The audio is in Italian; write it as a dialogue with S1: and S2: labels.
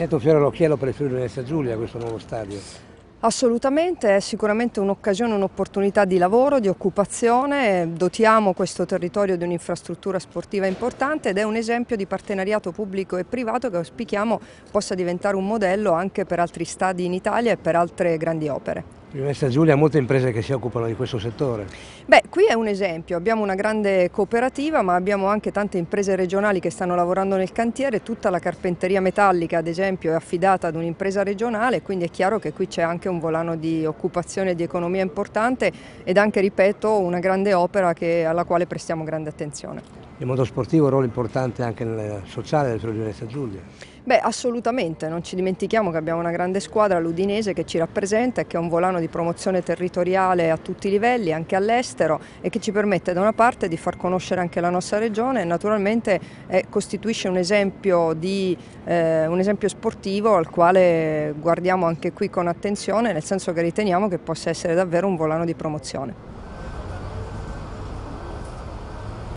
S1: Sento un fiore all'occhiello per il Friuli Venezia Giulia questo nuovo stadio.
S2: Assolutamente, è sicuramente un'occasione, un'opportunità di lavoro, di occupazione, dotiamo questo territorio di un'infrastruttura sportiva importante ed è un esempio di partenariato pubblico e privato che auspichiamo possa diventare un modello anche per altri stadi in Italia e per altre grandi opere.
S1: Friuli Venezia Giulia ha molte imprese che si occupano di questo settore.
S2: Beh, qui è un esempio, abbiamo una grande cooperativa ma abbiamo anche tante imprese regionali che stanno lavorando nel cantiere, tutta la carpenteria metallica ad esempio è affidata ad un'impresa regionale, quindi è chiaro che qui c'è anche un volano di occupazione e di economia importante ed anche, ripeto, una grande opera alla quale prestiamo grande attenzione.
S1: Il mondo sportivo ha un ruolo importante anche nel sociale del Friuli Venezia Giulia.
S2: Beh, assolutamente, non ci dimentichiamo che abbiamo una grande squadra, l'Udinese, che ci rappresenta e che è un volano di promozione territoriale a tutti i livelli, anche all'estero, e che ci permette da una parte di far conoscere anche la nostra regione e naturalmente costituisce un esempio sportivo al quale guardiamo anche qui con attenzione, nel senso che riteniamo che possa essere davvero un volano di promozione.